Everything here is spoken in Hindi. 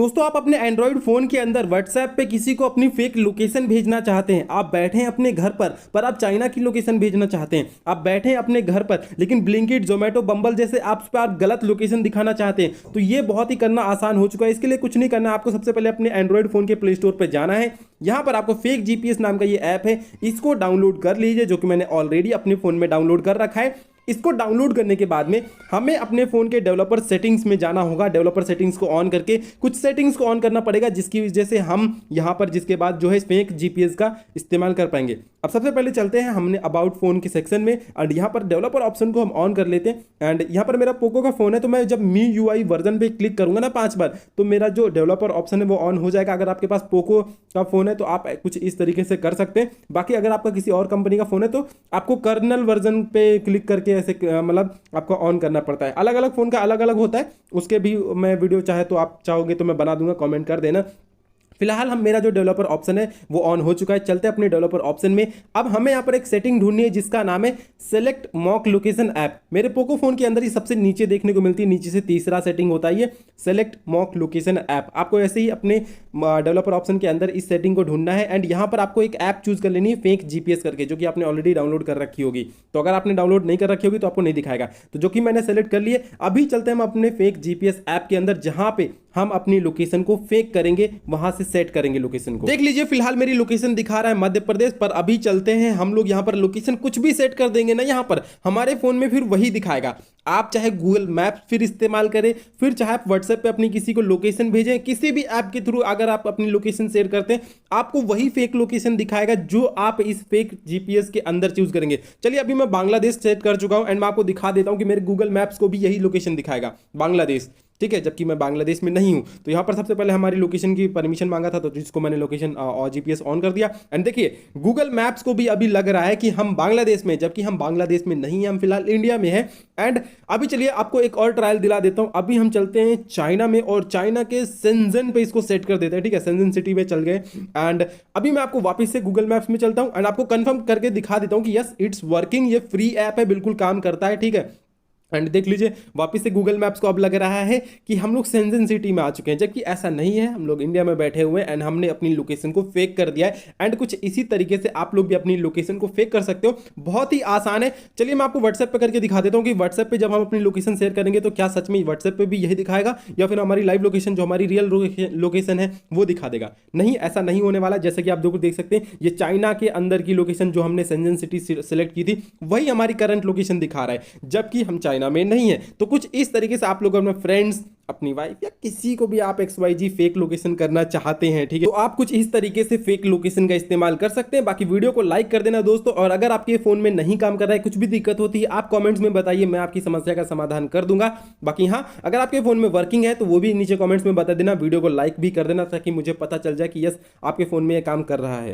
दोस्तों आप अपने एंड्रॉइड फोन के अंदर व्हाट्सएप पे किसी को अपनी फेक लोकेशन भेजना चाहते हैं। आप बैठे हैं अपने घर पर आप चाइना की लोकेशन भेजना चाहते हैं। आप बैठे हैं अपने घर पर लेकिन ब्लिंकिट, जोमेटो, बम्बल जैसे ऐप्स पे आप गलत लोकेशन दिखाना चाहते हैं। तो ये बहुत ही करना आसान हो चुका है। इसके लिए कुछ नहीं करना है, आपको सबसे पहले अपने एंड्रॉइड फोन के प्ले स्टोर पर जाना है। यहाँ पर आपको फेक जीपीएस नाम का ये ऐप है, इसको डाउनलोड कर लीजिए, जो कि मैंने ऑलरेडी अपने फोन में डाउनलोड कर रखा है। इसको डाउनलोड करने के बाद में हमें अपने फोन के डेवलपर सेटिंग्स में जाना होगा। डेवलपर सेटिंग्स को ऑन करके कुछ सेटिंग्स को ऑन करना पड़ेगा, जिसकी वजह से हम यहां पर जिसके बाद जो है फेक जीपीएस का इस्तेमाल कर पाएंगे। अब सबसे पहले चलते हैं हमने अबाउट फोन के सेक्शन में एंड यहां पर डेवलपर ऑप्शन को हम ऑन कर लेते हैं। एंड यहां पर मेरा पोको का फोन है, तो मैं जब मी यूआई वर्जन पे क्लिक करूंगा ना 5 बार, तो मेरा जो डेवलपर ऑप्शन है वो ऑन हो जाएगा। अगर आपके पास पोको का फोन है तो आप कुछ इस तरीके से कर सकते हैं। बाकी अगर आपका किसी और कंपनी का फोन है तो आपको कर्नल वर्जन पे क्लिक करके ऐसे मतलब आपको ऑन करना पड़ता है। अलग अलग फोन का अलग अलग होता है, उसके भी मैं वीडियो चाहे तो आप चाहोगे तो मैं बना दूंगा, कमेंट कर देना। फिलहाल हम मेरा जो डेवलपर ऑप्शन है वो ऑन हो चुका है। चलते हैं अपने डेवलपर ऑप्शन में। अब हमें यहाँ पर एक सेटिंग ढूंढनी है जिसका नाम है सेलेक्ट मॉक लोकेशन ऐप। मेरे पोको फोन के अंदर ही सबसे नीचे देखने को मिलती है, नीचे से तीसरा सेटिंग होता है ये सेलेक्ट मॉक लोकेशन ऐप। आपको ऐसे ही अपने डेवलपर ऑप्शन के अंदर इस सेटिंग को ढूंढना है एंड यहाँ पर आपको एक ऐप चूज कर लेनी है फेक जीपीएस करके, जो कि आपने ऑलरेडी डाउनलोड कर रखी होगी। तो अगर आपने डाउनलोड नहीं कर रखी होगी तो आपको नहीं दिखाएगा, तो जो कि मैंने सेलेक्ट कर लिए। अभी चलते हैं हम अपने फेक जीपीएस ऐप के अंदर, जहां पे हम अपनी लोकेशन को फेक करेंगे, वहां से सेट करेंगे लोकेशन को। देख लीजिए फिलहाल मेरी लोकेशन दिखा रहा है मध्य प्रदेश पर। अभी चलते हैं हम लोग यहाँ पर लोकेशन कुछ भी सेट कर देंगे ना, यहाँ पर हमारे फोन में फिर वही दिखाएगा। आप चाहे गूगल मैप्स फिर इस्तेमाल करें, फिर चाहे आप व्हाट्सएप पे अपनी किसी को लोकेशन भेजें, किसी भी ऐप के थ्रू अगर आप अपनी लोकेशन शेयर करते हैं, आपको वही फेक लोकेशन दिखाएगा जो आप इस फेक जीपीएस के अंदर चूज करेंगे। चलिए अभी मैं बांग्लादेश सेट कर चुका हूं एंड मैं आपको दिखा देता हूं कि मेरे गूगल मैप्स को भी यही लोकेशन दिखाएगा, बांग्लादेश। ठीक है, जबकि मैं बांग्लादेश में नहीं हूं। तो यहां पर सबसे पहले हमारी लोकेशन की परमिशन मांगा था, तो जिसको मैंने लोकेशन और जीपीएस ऑन कर दिया। एंड देखिए गूगल मैप्स को भी अभी लग रहा है कि हम बांग्लादेश में, जबकि हम बांग्लादेश में नहीं है, हम फिलहाल इंडिया में है। एंड अभी चलिए आपको एक और ट्रायल दिला देता हूं। अभी हम चलते हैं चाइना में और चाइना के शेंजन पे इसको सेट कर देते हैं। ठीक है, शेंजन सिटी में चल गए एंड अभी मैं आपको वापस से गूगल मैप्स में चलता हूं एंड आपको कंफर्म करके दिखा देता हूं कि यस इट्स वर्किंग। ये फ्री ऐप है, बिल्कुल काम करता है। ठीक है, एंड देख लीजिए वापस से गूगल मैप्स को अब लग रहा है कि हम लोग शेंजन सिटी में आ चुके हैं, जबकि ऐसा नहीं है। हम लोग इंडिया में बैठे हुए हैं एंड हमने अपनी लोकेशन को फेक कर दिया है। एंड कुछ इसी तरीके से आप लोग भी अपनी लोकेशन को फेक कर सकते हो, बहुत ही आसान है। चलिए मैं आपको व्हाट्सएप पे करके दिखा देता हूँ कि व्हाट्सएप पे जब हम अपनी लोकेशन शेयर करेंगे तो क्या सच में व्हाट्सएप पे भी यही दिखाएगा, या फिर हमारी लाइव लोकेशन जो हमारी रियल लोकेशन है वो दिखा देगा। नहीं, ऐसा नहीं होने वाला। जैसे कि आप देख सकते हैं ये चाइना के अंदर की लोकेशन जो हमने शेंजन सिटी सेलेक्ट की थी वही हमारी करंट लोकेशन दिखा रहा है, जबकि हम चाइना में नहीं है। तो कुछ इस तरीके से आप लोग अपने फ्रेंड्स, अपनी वाइफ या किसी को भी आप XYZ फेक लोकेशन करना चाहते हैं, ठीक है, तो आप कुछ इस तरीके से फेक लोकेशन का इस्तेमाल कर सकते हैं। बाकी वीडियो को लाइक कर देना दोस्तों, और अगर आपके फोन में नहीं काम कर रहा है, कुछ भी दिक्कत होती है, आप कमेंट्स में बताइए, मैं आपकी समस्या का समाधान कर दूंगा। बाकी हाँ, अगर आपके फोन में वर्किंग है तो वो भी नीचे कमेंट्स में बता देना। वीडियो को लाइक भी कर देना ताकि मुझे पता चल जाए कि यस आपके फोन में यह काम कर रहा है।